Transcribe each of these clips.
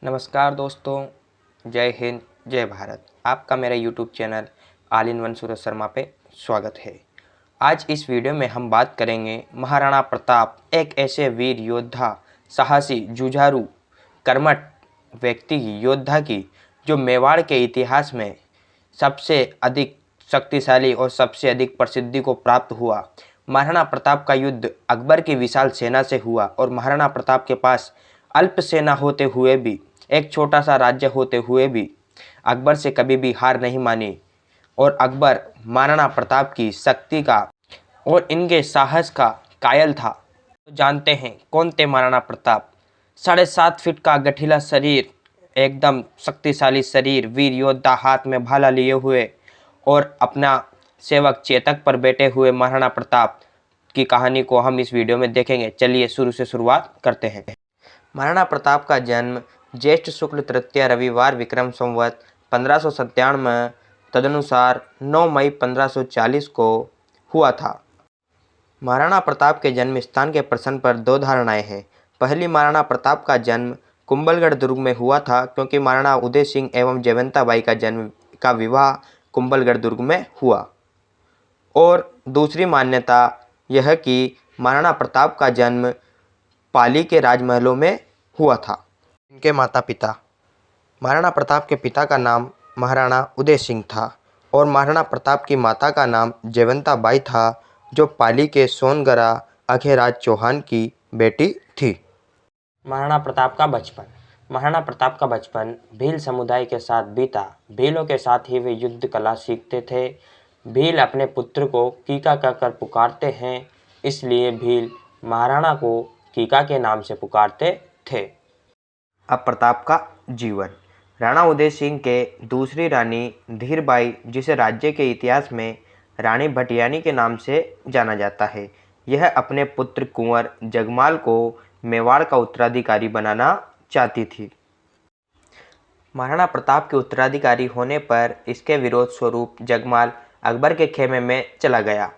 नमस्कार दोस्तों, जय हिंद, जय भारत। आपका मेरे YouTube channel all in one Suraj Sharma पे स्वागत है। आज इस वीडियो में हम बात करेंगे महाराणा प्रताप, एक ऐसे वीर योद्धा, साहसी, जुझारू, कर्मठ व्यक्ति की, योद्धा की, जो मेवाड़ के इतिहास में सबसे अधिक शक्तिशाली और सबसे अधिक प्रसिद्धि को प्राप्त हुआ। महाराणा प्रताप का युद्ध अकबर की विशाल सेना से हुआ और महाराणा प्रताप के पास अल्प सेना होते हुए भी, एक छोटा सा राज्य होते हुए भी अकबर से कभी भी हार नहीं मानी और अकबर महाराणा प्रताप की शक्ति का और इनके साहस का कायल था। तो जानते हैं कौन थे महाराणा प्रताप। 7.5 फीट का गठीला शरीर, एकदम शक्तिशाली शरीर, वीर योद्धा, हाथ में भाला लिए हुए और अपना सेवक चेतक पर बैठे हुए महाराणा प्रताप की कहानी को हम इस वीडियो में देखेंगे। चलिए शुरू से शुरुआत करते हैं। महाराणा प्रताप का जन्म ज्येष्ठ शुक्ल तृतीय रविवार विक्रम संवत 1597 तदनुसार 9 मई 1540 को हुआ था। महाराणा प्रताप के जन्म स्थान के प्रश्न पर दो धारणाएं हैं। पहली, महाराणा प्रताप का जन्म कुंभलगढ़ दुर्ग में हुआ था क्योंकि महाराणा उदय सिंह एवं जयवंताबाई का विवाह कुंभलगढ़ दुर्ग में हुआ। और दूसरी मान्यता यह कि महाराणा प्रताप का जन्म पाली के राजमहलों में हुआ था। इनके माता पिता, महाराणा प्रताप के पिता का नाम महाराणा उदय सिंह था और महाराणा प्रताप की माता का नाम जयवंताबाई था, जो पाली के सोनगरा अखेराज चौहान की बेटी थी। महाराणा प्रताप का बचपन। महाराणा प्रताप का बचपन भील समुदाय के साथ बीता। भीलों के साथ ही वे युद्ध कला सीखते थे। भील अपने पुत्र को कीका कहकर पुकारते हैं, इसलिए भील महाराणा को कीका के नाम से पुकारते थे। अब प्रताप का जीवन। राणा उदय सिंह के दूसरी रानी धीरबाई, जिसे राज्य के इतिहास में रानी भटियानी के नाम से जाना जाता है, यह अपने पुत्र कुंवर जगमाल को मेवाड़ का उत्तराधिकारी बनाना चाहती थी। महाराणा प्रताप के उत्तराधिकारी होने पर इसके विरोध स्वरूप जगमाल अकबर के खेमे में चला गया।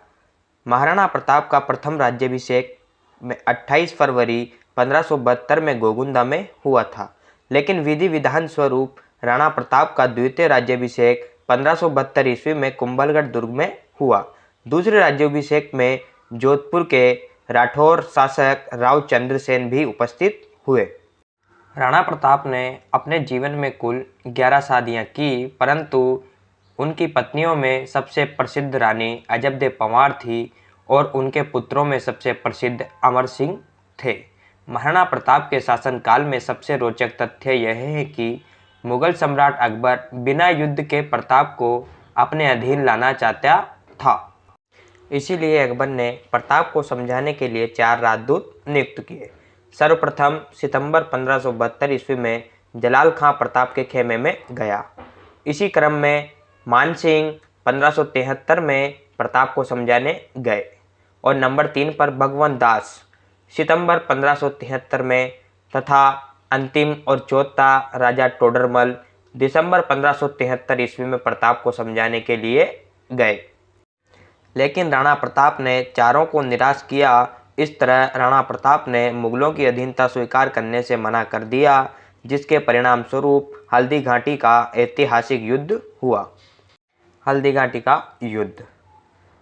महाराणा प्रताप का प्रथम राज्याभिषेक 28 फरवरी 1572 में गोगुंदा में हुआ था, लेकिन विधि विधान स्वरूप राणा प्रताप का द्वितीय राज्याभिषेक 1572 ईस्वी में कुंभलगढ़ दुर्ग में हुआ। दूसरे राज्याभिषेक में जोधपुर के राठौर शासक राव चंद्रसेन भी उपस्थित हुए। राणा प्रताप ने अपने जीवन में कुल 11 शादियां की, परंतु उनकी पत्नियों में सबसे प्रसिद्ध रानी अजबदेव पंवार थी और उनके पुत्रों में सबसे प्रसिद्ध अमर सिंह थे। महाराणा प्रताप के शासनकाल में सबसे रोचक तथ्य यह है कि मुगल सम्राट अकबर बिना युद्ध के प्रताप को अपने अधीन लाना चाहता था। इसीलिए अकबर ने प्रताप को समझाने के लिए 4 राजदूत नियुक्त किए। सर्वप्रथम सितंबर 1572 ईस्वी में जलाल खां प्रताप के खेमे में गया। इसी क्रम में मानसिंह 1573 में प्रताप को समझाने गए और नंबर 3 पर भगवंत दास सितंबर 1573 में तथा अंतिम और चौथा राजा टोडरमल दिसंबर 1573 ईस्वी में प्रताप को समझाने के लिए गए, लेकिन राणा प्रताप ने चारों को निराश किया। इस तरह राणा प्रताप ने मुगलों की अधीनता स्वीकार करने से मना कर दिया, जिसके परिणाम स्वरूप हल्दी घाटी का ऐतिहासिक युद्ध हुआ। हल्दी घाटी का युद्ध।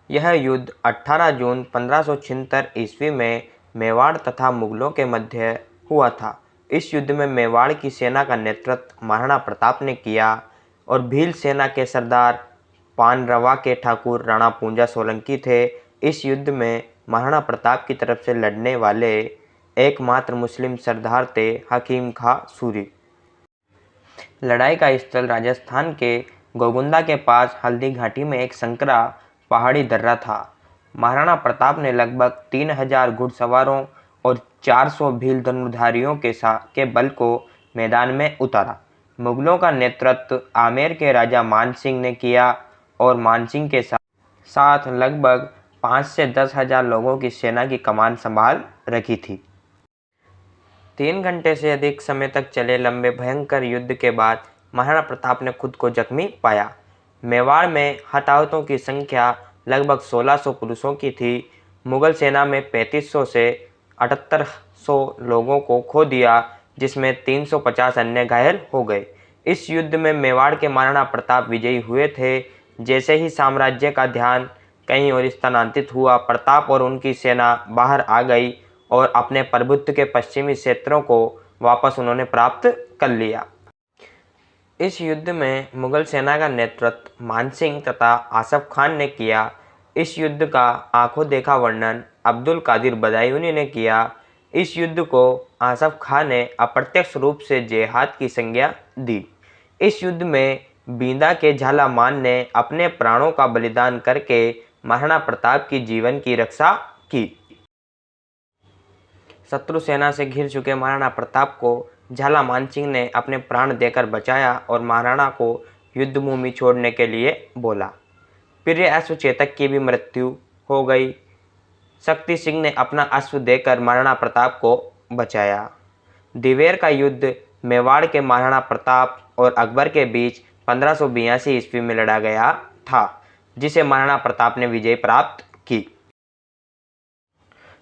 यह युद्ध 18 जून 1576 ईस्वी में मेवाड़ तथा मुगलों के मध्य हुआ था। इस युद्ध में मेवाड़ की सेना का नेतृत्व महाराणा प्रताप ने किया और भील सेना के सरदार पानरवा के ठाकुर राणा पूंजा सोलंकी थे। इस युद्ध में महाराणा प्रताप की तरफ से लड़ने वाले एकमात्र मुस्लिम सरदार थे हकीम खां सूरी। लड़ाई का स्थल राजस्थान के गोगुंदा के पास हल्दी घाटी में एक संकरा पहाड़ी दर्रा था। महाराणा प्रताप ने लगभग 3000 घुड़सवारों और 400 भील धनुर्धारियों के बल को मैदान में उतारा। मुगलों का नेतृत्व आमेर के राजा मानसिंह ने किया और मानसिंह के साथ लगभग 5 से 10 हजार लोगों की सेना की कमान संभाल रखी थी। 3 घंटे से अधिक समय तक चले लंबे भयंकर युद्ध के बाद महाराणा प्रताप ने खुद को जख्मी पाया। मेवाड़ में हताहतों की संख्या लगभग 1600 पुरुषों की थी। मुगल सेना में 3500 से 7800 लोगों को खो दिया, जिसमें 350 अन्य घायल हो गए। इस युद्ध में मेवाड़ के महाराणा प्रताप विजयी हुए थे। जैसे ही साम्राज्य का ध्यान कहीं और स्थानांतरित हुआ, प्रताप और उनकी सेना बाहर आ गई और अपने प्रभुत्व के पश्चिमी क्षेत्रों को वापस उन्होंने प्राप्त कर लिया। इस युद्ध में मुगल सेना का नेतृत्व मानसिंह तथा आसफ खान ने किया। इस युद्ध का आंखों देखा वर्णन अब्दुल कादिर बदायूनी ने किया। इस युद्ध को आसफ खान ने अप्रत्यक्ष रूप से जिहाद की संज्ञा दी। इस युद्ध में बीदा के झालामान ने अपने प्राणों का बलिदान करके महाराणा प्रताप की जीवन की रक्षा की। शत्रु सेना से घिर चुके महाराणा प्रताप को झालामान सिंह ने अपने प्राण देकर बचाया और महाराणा को युद्धभूमि छोड़ने के लिए बोला। प्रिय अश्व चेतक की भी मृत्यु हो गई। शक्ति सिंह ने अपना अश्व देकर महाराणा प्रताप को बचाया। दिवेर का युद्ध मेवाड़ के महाराणा प्रताप और अकबर के बीच 1582 ईस्वी में लड़ा गया था, जिसे महाराणा प्रताप ने विजय प्राप्त की।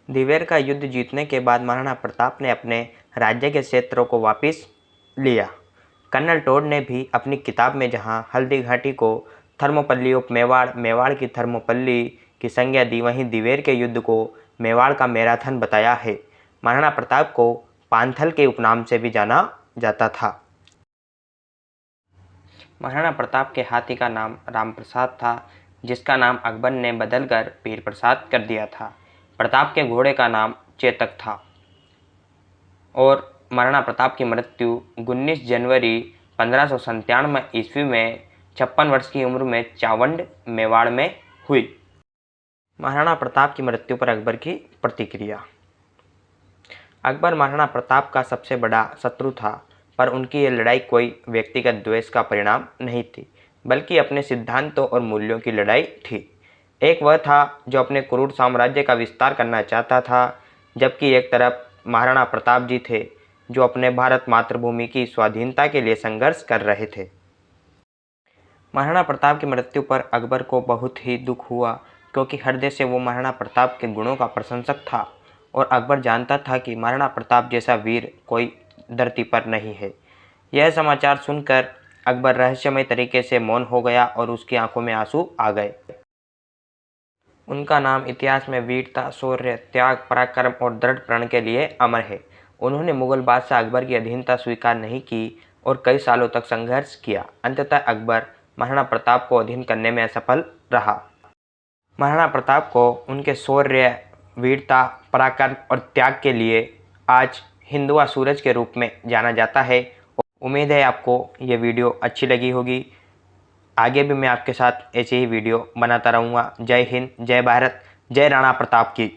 दिवेर का युद्ध जीतने के बाद महाराणा प्रताप ने अपने राज्य के क्षेत्रों को वापस लिया। कर्नल टोड ने भी अपनी किताब में जहां हल्दी घाटी को थर्मोपल्ली उप मेवाड़, मेवाड़ की थर्मोपल्ली की संज्ञा दी, वहीं दिवेर के युद्ध को मेवाड़ का मैराथन बताया है। महाराणा प्रताप को पांथल के उपनाम से भी जाना जाता था। महाराणा प्रताप के हाथी का नाम रामप्रसाद था, जिसका नाम अकबर ने बदलकर पीर प्रसाद कर दिया था। प्रताप के घोड़े का नाम चेतक था और महाराणा प्रताप की मृत्यु 19 जनवरी 1597 ईस्वी में 56 वर्ष की उम्र में चावंड, मेवाड़ में हुई। महाराणा प्रताप की मृत्यु पर अकबर की प्रतिक्रिया। अकबर महाराणा प्रताप का सबसे बड़ा शत्रु था, पर उनकी यह लड़ाई कोई व्यक्तिगत द्वेष का परिणाम नहीं थी, बल्कि अपने सिद्धांतों और मूल्यों की लड़ाई थी। एक वह था जो अपने क्रूर साम्राज्य का विस्तार करना चाहता था, जबकि एक तरफ महाराणा प्रताप जी थे जो अपने भारत मातृभूमि की स्वाधीनता के लिए संघर्ष कर रहे थे। महाराणा प्रताप की मृत्यु पर अकबर को बहुत ही दुख हुआ, क्योंकि हृदय से वो महाराणा प्रताप के गुणों का प्रशंसक था और अकबर जानता था कि महाराणा प्रताप जैसा वीर कोई धरती पर नहीं है। यह समाचार सुनकर अकबर रहस्यमय तरीके से मौन हो गया और उसकी आंखों में आंसू आ गए। उनका नाम इतिहास में वीरता, शौर्य, त्याग, पराक्रम और दृढ़ प्रण के लिए अमर है। उन्होंने मुगल बादशाह अकबर की अधीनता स्वीकार नहीं की और कई सालों तक संघर्ष किया। अंततः अकबर महाराणा प्रताप को अधीन करने में असफल रहा। महाराणा प्रताप को उनके शौर्य, वीरता, पराक्रम और त्याग के लिए आज हिंदुआ सूरज के रूप में जाना जाता है। उम्मीद है आपको ये वीडियो अच्छी लगी होगी। आगे भी मैं आपके साथ ऐसे ही वीडियो बनाता रहूँगा। जय हिंद, जय भारत, जय राणा प्रताप की।